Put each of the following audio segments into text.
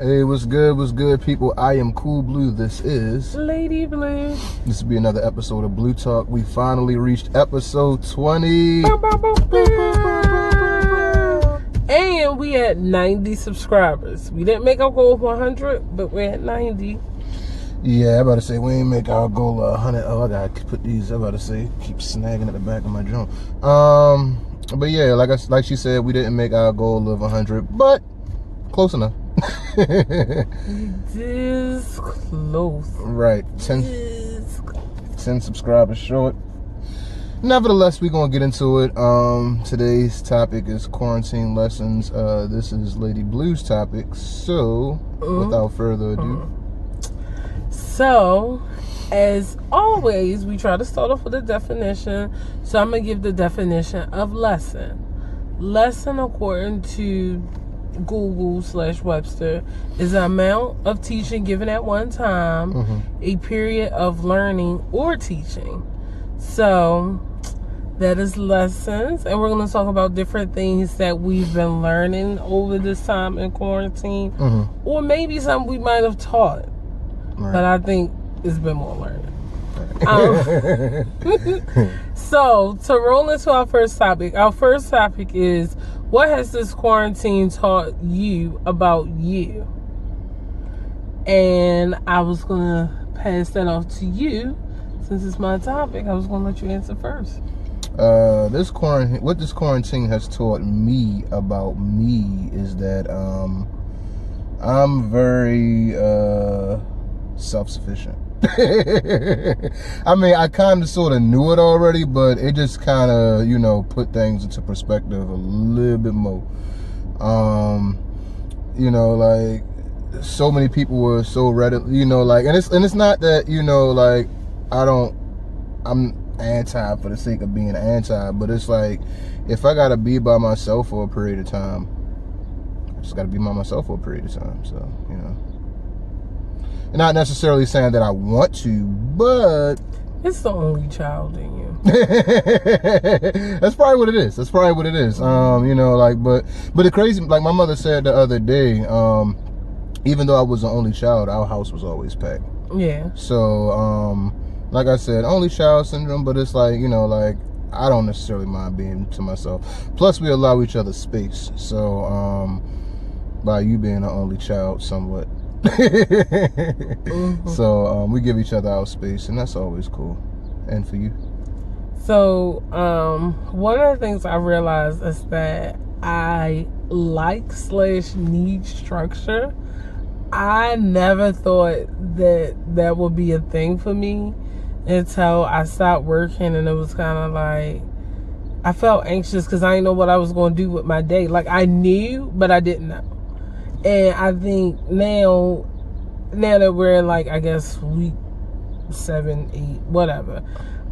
Hey, what's good, people? I am Cool Blue. This is Lady Blue. This will be another episode of Blue Talk. We finally reached episode 20. And we had 90 subscribers. We didn't make our goal of 100, but we're at 90. Yeah, I'm about to say, we ain't make our goal of 100. Oh, I gotta put these, I'm about to say, keep snagging at the back of my junk. But yeah, like she said, we didn't make our goal of 100, but close enough. This close. Right, 10 subscribers short. Nevertheless, we're gonna get into it. Today's topic is quarantine lessons. This is Lady Blue's topic. So, without further ado. So, as always, we try to start off with a definition. So I'm gonna give the definition of lesson. Lesson, according to Google/Webster, is an amount of teaching given at one time, a period of learning or teaching. So that is lessons, and we're going to talk about different things that we've been learning over this time in quarantine, or maybe something we might have taught, but I think it's been more learning. So to roll into our first topic is, what has this quarantine taught you about you? And I was going to pass that off to you. Since it's my topic, I was going to let you answer first. What this quarantine has taught me about me is that I'm very self-sufficient. I mean, I kind of sort of knew it already, but it just kind of, put things into perspective a little bit more. Like, so many people were so ready, and it's not that, I'm anti for the sake of being anti, but it's like, if I gotta be by myself for a period of time, I just gotta be by myself for a period of time. So, not necessarily saying that I want to, but it's the only child in you. That's probably what it is. But the crazy, like my mother said the other day, even though I was the only child, our house was always packed. Yeah. So, like I said, only child syndrome, but it's like, I don't necessarily mind being to myself. Plus, we allow each other space. So, by you being an only child, somewhat. So, we give each other our space, and that's always cool. And for you? So, one of the things I realized is that I like/need structure. I never thought that would be a thing for me until I stopped working, and it was kind of like, I felt anxious because I didn't know what I was going to do with my day. Like, I knew, but I didn't know. And I think now that we're in, like, I guess week 7, 8, whatever,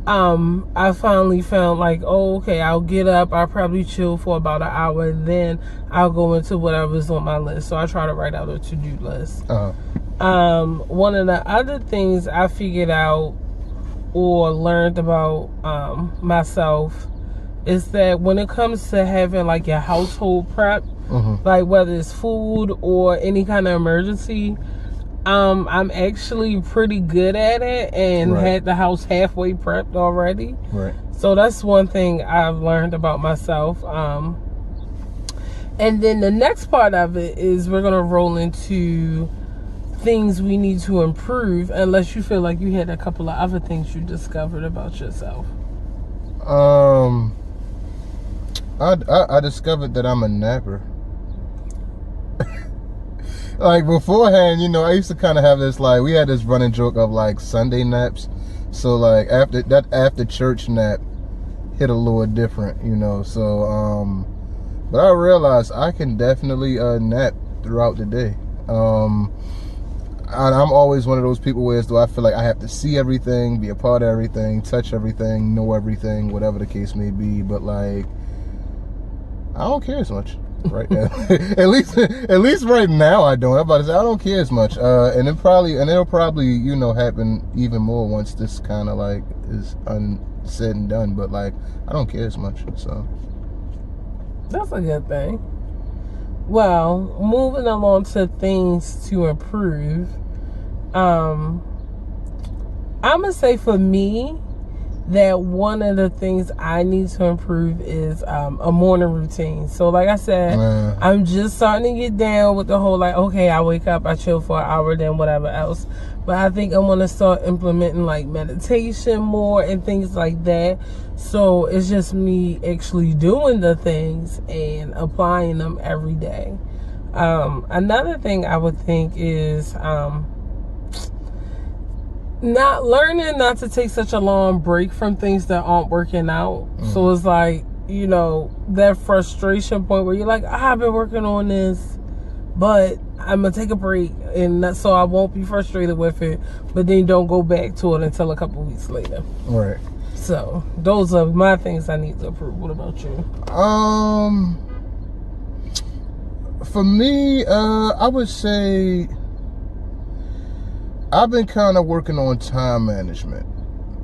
I finally found, like, okay, I'll get up, I'll probably chill for about an hour, and then I'll go into whatever's on my list. So I try to write out a to-do list. One of the other things I figured out or learned about myself is that when it comes to having, like, your household prep, like whether it's food or any kind of emergency, I'm actually pretty good at it, and had the house halfway prepped already. Right. So that's one thing I've learned about myself. And then the next part of it is we're gonna roll into things we need to improve, unless you feel like you had a couple of other things you discovered about yourself. I discovered that I'm a napper. Like, beforehand, I used to kind of have this, like, we had this running joke of, like, Sunday naps. So, like, after church nap hit a little different, So, but I realized I can definitely nap throughout the day. I'm always one of those people where I feel like I have to see everything, be a part of everything, touch everything, know everything, whatever the case may be. But, like, I don't care as much right now. at least right now I don't. I'm about to say I don't care as much. And it'll probably happen even more once this kind of, like, is said and done. But, like, I don't care as much. So that's a good thing. Well, moving along to things to improve. I'm gonna say for me that one of the things I need to improve is a morning routine. So like I said, I'm just starting to get down with the whole like, okay, I wake up, I chill for an hour, then whatever else. But I think I'm gonna start implementing like meditation more and things like that. So it's just me actually doing the things and applying them every day. Another thing I would think is not to take such a long break from things that aren't working out. So it's like, that frustration point where you're like, I've been working on this, but I'm gonna take a break, and so I won't be frustrated with it, but then don't go back to it until a couple weeks later. Right. So those are my things I need to improve. What about you? For me, I would say I've been kind of working on time management,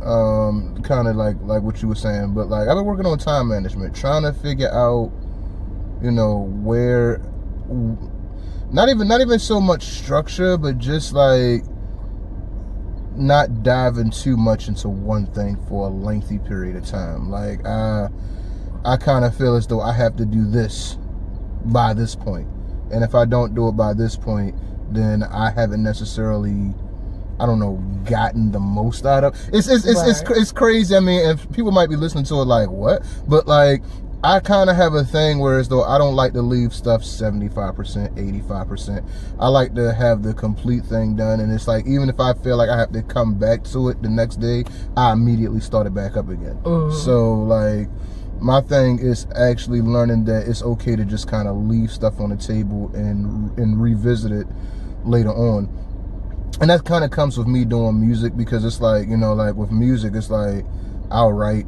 kind of like what you were saying, but like I've been working on time management, trying to figure out, where, not even so much structure, but just like not diving too much into one thing for a lengthy period of time. Like I kind of feel as though I have to do this by this point, and if I don't do it by this point, then I haven't necessarily, I don't know, gotten the most out of it's crazy. I mean, and people might be listening to it like, what? But like, I kind of have a thing where as though I don't like to leave stuff 75%, 85%. I like to have the complete thing done, and it's like, even if I feel like I have to come back to it the next day, I immediately start it back up again. So like, my thing is actually learning that it's okay to just kind of leave stuff on the table and revisit it later on. And that kind of comes with me doing music, because it's like, like with music, it's like I'll write,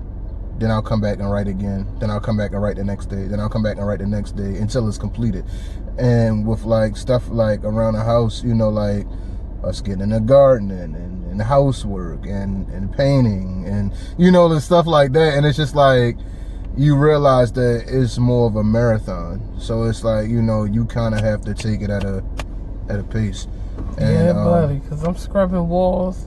then I'll come back and write again, then I'll come back and write the next day, then I'll come back and write the next day until it's completed. And with like stuff like around the house, like us getting in the garden and housework and painting and the stuff like that, and it's just like you realize that it's more of a marathon. So it's like, you kind of have to take it at a pace. And, yeah, buddy, because I'm scrubbing walls.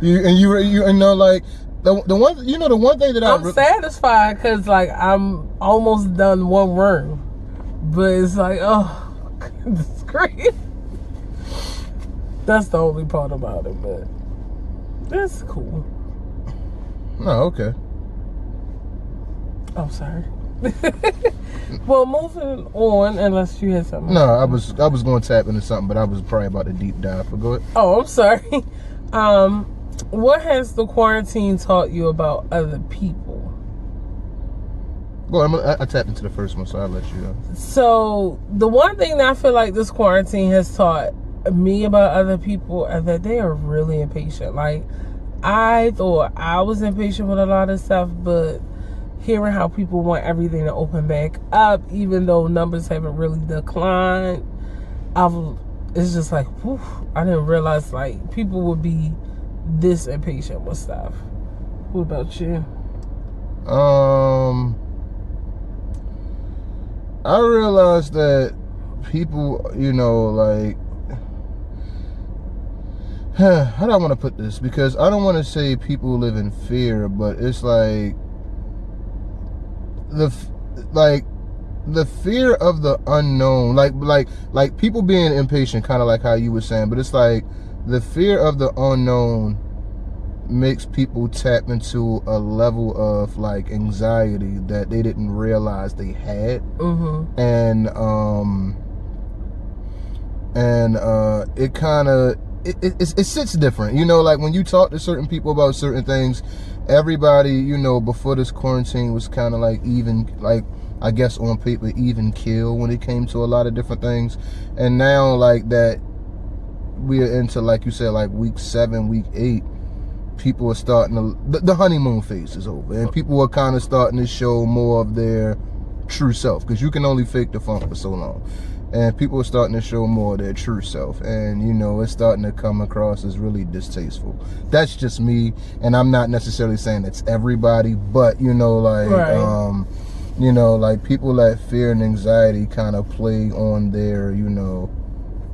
you know, like the one, the one thing that I'm satisfied because like I'm almost done one room, but it's like, oh, goodness gracious. That's the only part about it, but that's cool. Oh, okay. I'm sorry. Well, moving on, unless you had something. No, I was going to tap into something, but I was probably about to deep dive. But go ahead. Oh, I'm sorry. What has the quarantine taught you about other people? Well, I tapped into the first one, so I'll let you know. So the one thing that I feel like this quarantine has taught me about other people is that they are really impatient. Like, I thought I was impatient with a lot of stuff, but hearing how people want everything to open back up, even though numbers haven't really declined, it's just like, whew, I didn't realize like people would be this impatient with stuff. What about you? I realized that people, like, how do I want to put this? Because I don't want to say people live in fear, but it's like the fear of the unknown, like people being impatient, kind of like how you were saying, but it's like the fear of the unknown makes people tap into a level of like anxiety that they didn't realize they had. And it kind of it sits different, like when you talk to certain people about certain things, everybody, before this quarantine was kind of like even, like, I guess on paper, even kill when it came to a lot of different things. And now, like, that we're into, like you said, like week 7, week 8, people are starting to, the honeymoon phase is over, and people are kind of starting to show more of their true self, because you can only fake the funk for so long. And people are starting to show more of their true self, and it's starting to come across as really distasteful. That's just me, and I'm not necessarily saying it's everybody, but like, right. You know, like people let fear and anxiety kind of play on their, you know,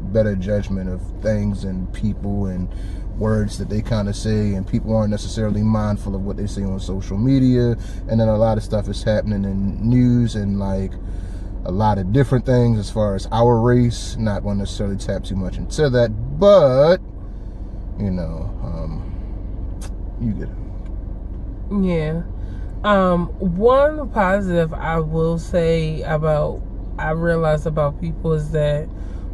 better judgment of things and people and words that they kind of say, and people aren't necessarily mindful of what they say on social media. And then a lot of stuff is happening in news and like a lot of different things as far as our race. Not going to necessarily tap too much into that, but you know, you get it. Yeah. One positive I will say I realize about people is that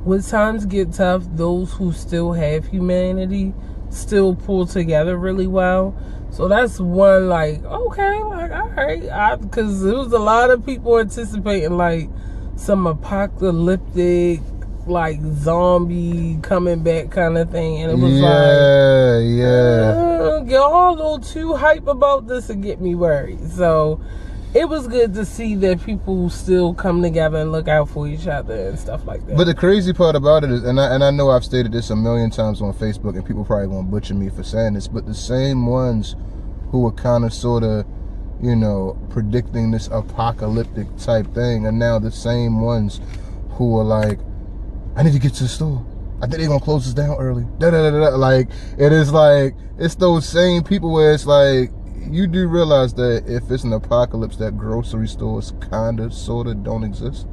when times get tough, those who still have humanity still pull together really well. So that's one, like, okay, like, all right, because there was a lot of people anticipating like some apocalyptic, like zombie coming back kind of thing, and it was y'all a little too hype about this and get me worried. So it was good to see that people still come together and look out for each other and stuff like that. But the crazy part about it is, and I know I've stated this a million times on Facebook, and people probably gonna butcher me for saying this, but the same ones who were kind of sort of, you know, predicting this apocalyptic type thing are now the same ones who are like, I need to get to the store. I think they're gonna close us down early. Like, it is like, it's those same people where it's like, you do realize that if it's an apocalypse, that grocery stores kinda, sorta don't exist.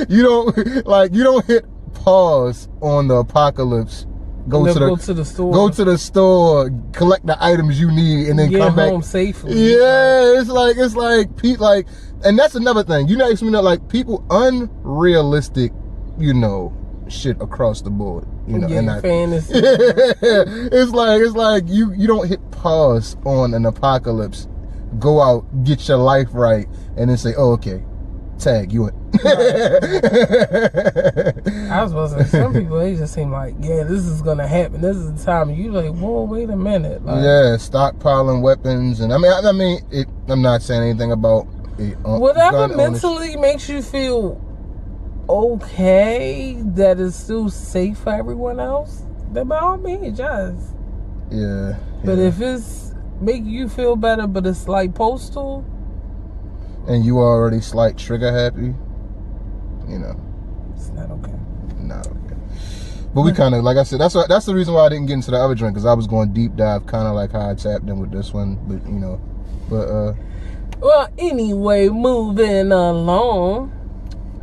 You don't hit pause on the apocalypse. Go to the store. Go to the store, collect the items you need, and then come back home safely. Yeah, it's like Pete, like, and that's another thing. You know, like people unrealistic, you know, shit across the board. You know, and fantasy. It's like you don't hit pause on an apocalypse, go out, get your life right, and then say, oh, okay, tag you in. I was supposed to say, some people, they just seem like, yeah, this is gonna happen. This is the time. And you like, whoa, wait a minute. Like, yeah, stockpiling weapons, and I mean, I'm not saying anything about it. Whatever mentally makes you feel okay, that is still safe for everyone else, then by all means, just. Yeah. But if it's make you feel better, but it's like postal, and you already slight trigger happy, you know, it's not okay. Not okay. But we kind of, like I said, that's the reason why I didn't get into the other drink, because I was going deep dive, kind of like how I tapped in with this one. But you know, well, anyway, moving along.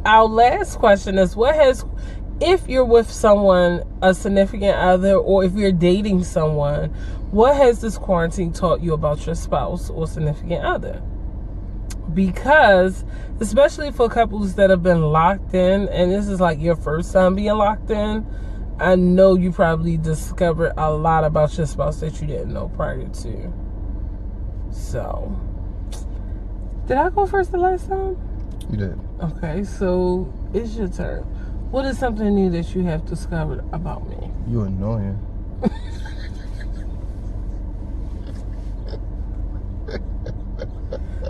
Our last question is, if you're with someone, a significant other, or if you're dating someone, what has this quarantine taught you about your spouse or significant other? Because, especially for couples that have been locked in, and this is like your first time being locked in, I know you probably discovered a lot about your spouse that you didn't know prior to. So, did I go first the last time? You did. Okay, so it's your turn. What is something new that you have discovered about me? You annoying.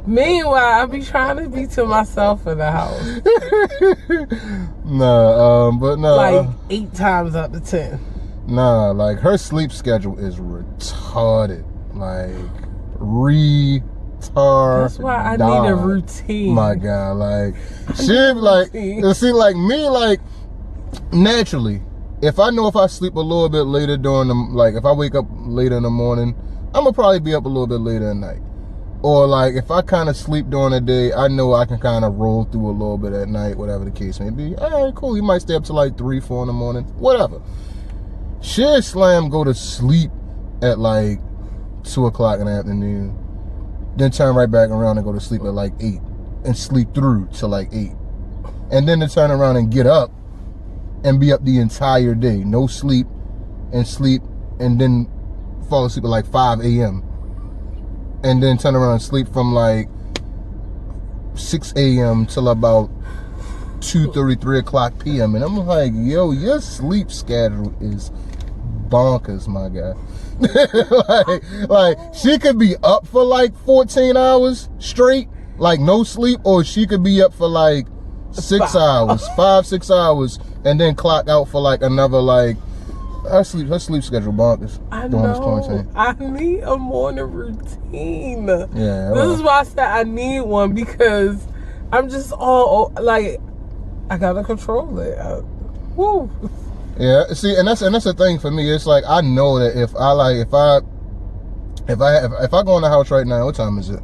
Meanwhile, I be trying to be to myself in the house. But no. Like 8 times out of 10. Nah, like her sleep schedule is retarded. Like retarded. That's why I need a routine. My God, like she like see, like me, like naturally, if I know if I sleep a little bit later during the, like if I wake up later in the morning, I'm gonna probably be up a little bit later at night. Or like if I kind of sleep during the day, I know I can kind of roll through a little bit at night, whatever the case may be. All right, cool. You might stay up to like 3, 4 in the morning, whatever. She'll slam go to sleep at like 2 o'clock in the afternoon, then turn right back around and go to sleep at like 8 and sleep through to like 8. And then to turn around and get up and be up the entire day, no sleep, and then fall asleep at like 5 a.m. and then turn around and sleep from like 6 a.m. till about 2:30, 3 o'clock p.m. And I'm like, yo, your sleep schedule is bonkers, my guy. like she could be up for like 14 hours straight, like no sleep, or she could be up for like 6 hours, 5, 6 hours, and then clock out for like another like Her sleep schedule bonkers I during this know. quarantine. I need a morning routine. Yeah. This is why I said I need one, because I'm just all like, I gotta control it. Woo. Yeah. See, and that's the thing for me. It's like I know that if I go in the house right now, what time is it?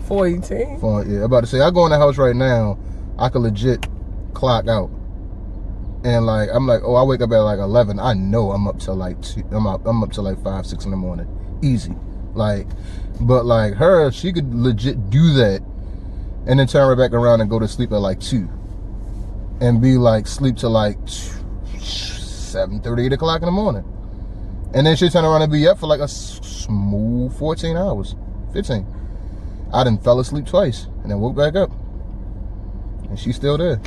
4:18. Yeah, about to say, I go in the house right now, I could legit clock out. And like, I'm like, oh, I wake up at like 11. I know I'm up till like 2. I'm up till like 5, 6 in the morning. Easy. Like, but like her, she could legit do that and then turn right back around and go to sleep at like 2. And be like, sleep till like 7:30, 8 o'clock in the morning. And then she'll turn around and be up for like a smooth 14 hours, 15. I done fell asleep twice and then woke back up. And she's still there.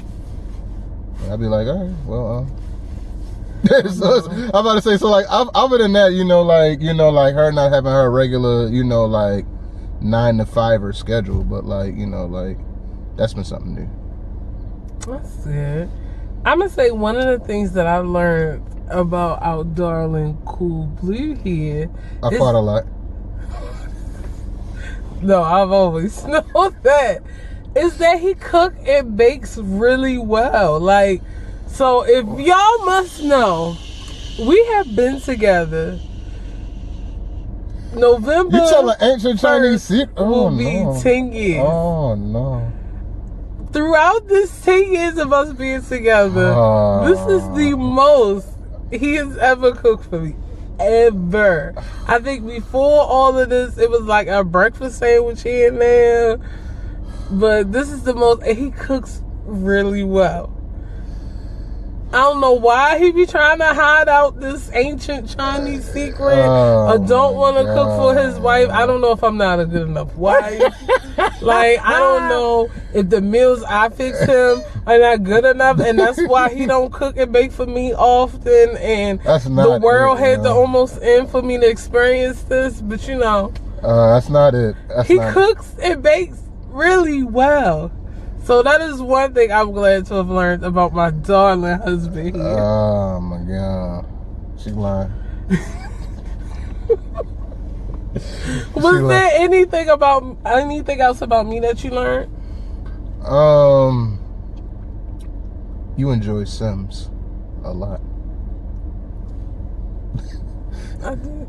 And I'd be like, all right, well, so I'm about to say, so like, other than that, like her not having her regular, like 9 to 5 schedule, but like, like that's been something new. That's good. I'm gonna say one of the things that I've learned about our darling Cool Blue here. I fought a lot. No, I've always known that. Is that he cooks and bakes really well. Like, so if y'all must know, we have been together. November. You tell an ancient Chinese secret? Will be 10 years. Oh no. Throughout this 10 years of us being together, this is the most he has ever cooked for me. Ever. I think before all of this, it was like a breakfast sandwich here and there. But this is the most, and he cooks really well. I don't know why he be trying to hide out this ancient Chinese secret or don't want to cook for his wife. I don't know if I'm not a good enough wife. Like, I don't know if the meals I fix him are not good enough, and that's why he don't cook and bake for me often, and the world had to almost end for me to experience this. But that's not it. He cooks and bakes really well. So that is one thing I'm glad to have learned about my darling husband here. Oh my God. She's lying. Was there anything else about me that you learned? You enjoy Sims a lot. I did.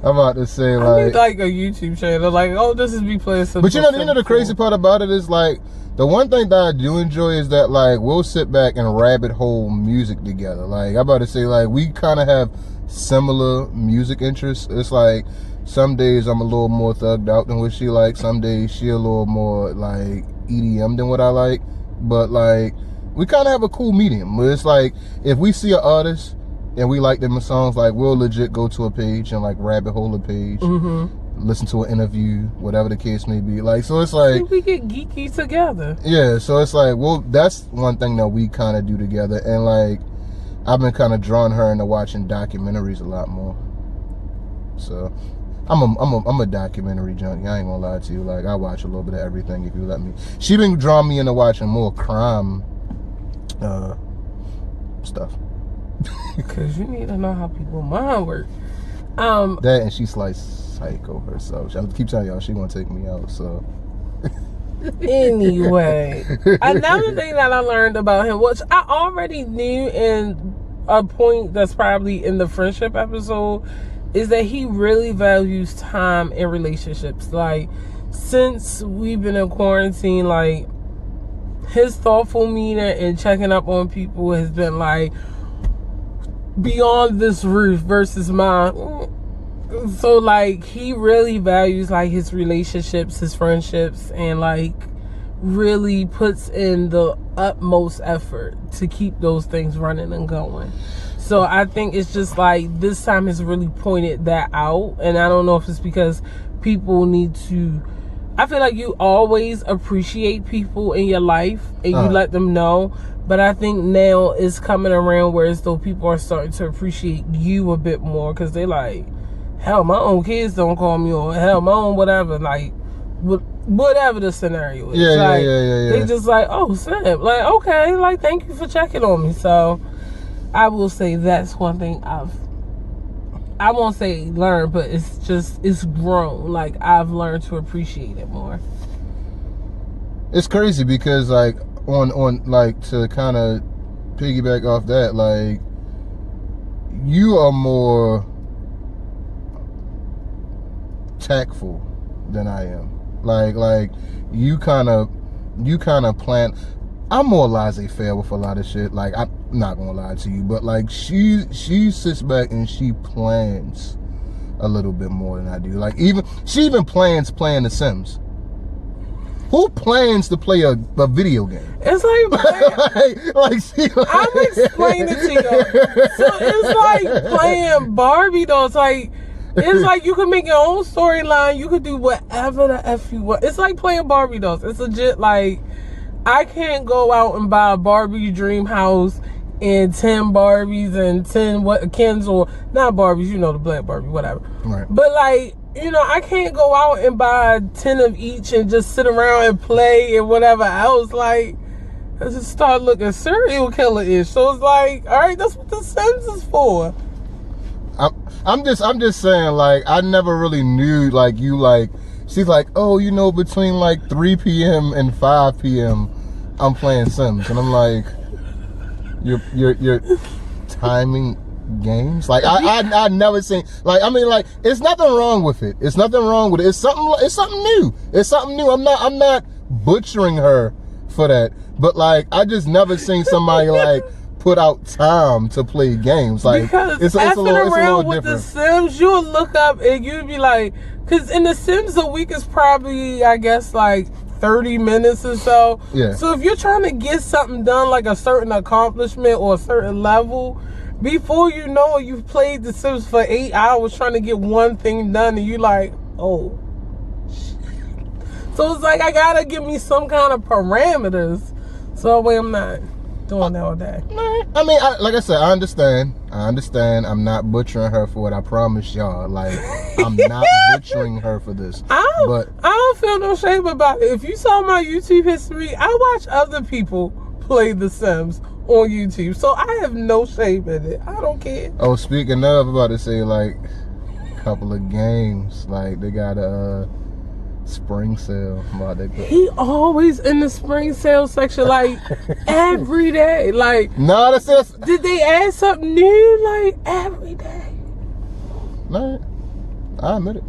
I'm about to say, I need like a YouTube channel. Like, oh, this is me playing some. But the crazy part about it is like, the one thing that I do enjoy is that like we'll sit back and rabbit hole music together. Like, I'm about to say, like, we kind of have similar music interests. It's like some days I'm a little more thugged out than what she likes. Some days she a little more like EDM than what I like. But like, we kind of have a cool medium. But it's like, if we see an artist and we like them songs, like we'll legit go to a page and like rabbit hole a page, listen to an interview, whatever the case may be. Like, so it's like, we get geeky together. Yeah, so it's like, well, that's one thing that we kind of do together. And like, I've been kind of drawing her into watching documentaries a lot more. So I'm a documentary junkie. I ain't gonna lie to you. Like, I watch a little bit of everything if you let me. She been drawing me into watching more crime stuff. Because you need to know how people's mind work. That, and she's like psycho herself. I keep telling y'all she gonna take me out. So anyway, another thing that I learned about him, which I already knew, in a point that's probably in the friendship episode, is that he really values time in relationships. Like, since we've been in quarantine, like, his thoughtful meter and checking up on people has been like beyond this roof versus mine. So like, he really values like his relationships, his friendships, and like really puts in the utmost effort to keep those things running and going. So I think it's just like, this time has really pointed that out. And I don't know if it's because people need to, I feel like you always appreciate people in your life and you let them know. But I think now it's coming around where as though people are starting to appreciate you a bit more, because they like, hell, my own kids don't call me, or hell, my own whatever, like whatever the scenario is. Yeah. They just like, oh snap, like, okay, like, thank you for checking on me. So I will say that's one thing I won't say learned, but it's grown. Like, I've learned to appreciate it more. It's crazy because, like, on like, to kind of piggyback off that, like, you are more tactful than I am. Like you kind of plan. I'm more laissez-faire with a lot of shit. Like, I'm not gonna lie to you, but like, she sits back and she plans a little bit more than I do. Like, she even plans playing The Sims. Who plans to play a video game? It's like I'm explaining to you. So it's like playing Barbie dolls. Like, it's like you can make your own storyline. You could do whatever the F you want. It's like playing Barbie dolls. It's legit. Like, I can't go out and buy a Barbie dream house and 10 Barbies and 10 Kens, or not Barbies, you know, the black Barbie, whatever. Right. But like, you know, I can't go out and buy 10 of each and just sit around and play and whatever else. Like, I just start looking serial killer-ish. So it's like, all right, that's what The Sims is for. I'm just saying, like, I never really knew, like, you, like, she's like, oh, you know, between like 3 p.m. and 5 p.m. I'm playing Sims, and I'm like, you're timing games. Like, I never seen, like, I mean, like, it's nothing wrong with it. It's nothing wrong with it. It's something new. It's something new. I'm not butchering her for that, but like, I just never seen somebody like put out time to play games. Like, because it's a little with different. The Sims, you'll look up and you'd be like, because in The Sims a week is probably, I guess, like 30 minutes or so. Yeah. So if you're trying to get something done, like a certain accomplishment or a certain level, before you know it, you've played The Sims for 8 hours trying to get one thing done, and you're like, oh, shit. So it's like, I gotta give me some kind of parameters, so that way I'm not doing that all day. I mean, like I said, I understand. I'm not butchering her for it. I promise y'all. Like, I'm not butchering her for this. I don't feel no shame about it. If you saw my YouTube history, I watch other people play The Sims on YouTube, so I have no shame in it. I don't care. Oh, speaking of, I'm about to say, like, a couple of games. Like, they got a spring sale. He always in the spring sale section, like, every day. Like, no, that's just, did they add something new? Like, every day. No, I admit it.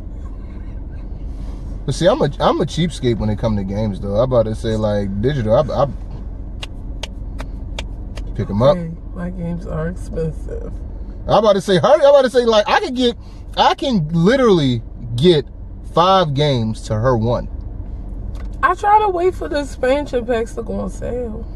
But see, I'm a cheapskate when it comes to games, though. I'm about to say, like, digital, I pick them up. Hey, my games are expensive. I'm about to say, like, I can literally get 5 games to her 1. I try to wait for the expansion packs to go on sale.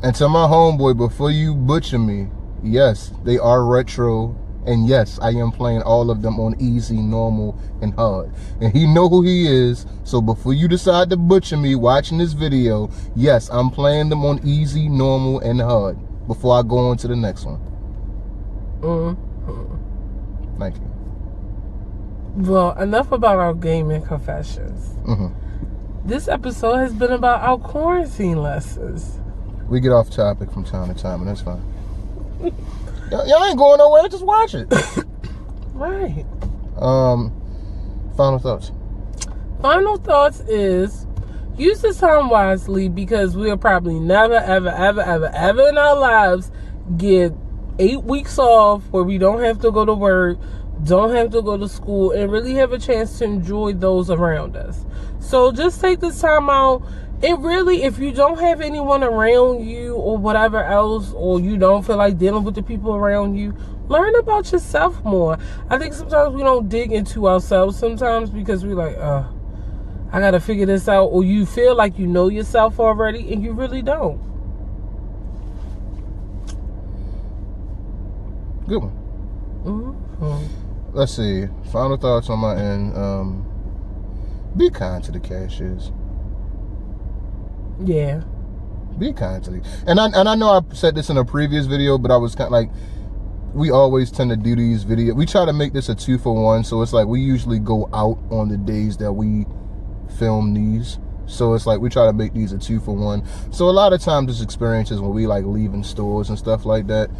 And to my homeboy, before you butcher me, yes, they are retro, and yes, I am playing all of them on easy, normal, and hard. And he know who he is, so before you decide to butcher me watching this video, yes, I'm playing them on easy, normal, and hard before I go on to the next one. Mm-hmm. Thank you. Well, enough about our gaming confessions. Mm-hmm. This episode has been about our quarantine lessons. We get off topic from time to time, and that's fine. Y'all ain't going nowhere. Just watch it. Right. Final thoughts. Final thoughts is, use this time wisely, because we'll probably never, ever, ever, ever, ever in our lives get 8 weeks off where we don't have to go to work, don't have to go to school, and really have a chance to enjoy those around us. So just take this time out. And really, if you don't have anyone around you or whatever else, or you don't feel like dealing with the people around you, learn about yourself more. I think sometimes we don't dig into ourselves sometimes because we're like, I gotta figure this out. Or you feel like you know yourself already and you really don't. Good one. Mm-hmm. Let's see. Final thoughts on my end. Be kind to the cashiers. Yeah. Be kind to them. And I know I said this in a previous video, but I was kind of like, we always tend to do these videos. We try to make this a 2-for-1, so it's like we usually go out on the days that we film these. So it's like we try to make these a 2-for-1. So a lot of times there's experiences when we like leaving stores and stuff like that.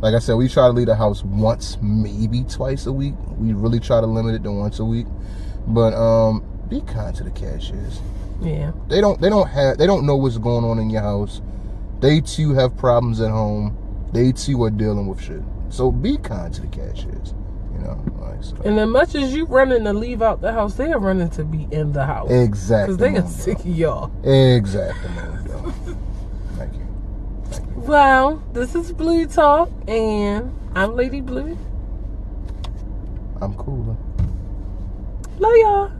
Like I said, we try to leave the house once, maybe twice a week. We really try to limit it to once a week. But be kind to the cashiers. Yeah. They don't know what's going on in your house. They too have problems at home. They too are dealing with shit. So be kind to the cashiers. You know, like so. And as much as you running to leave out the house, they are running to be in the house. Exactly. Because they are sick of y'all. Exactly. Thank you. Well, this is Blue Talk, and I'm Lady Blue. I'm cooler. Love y'all.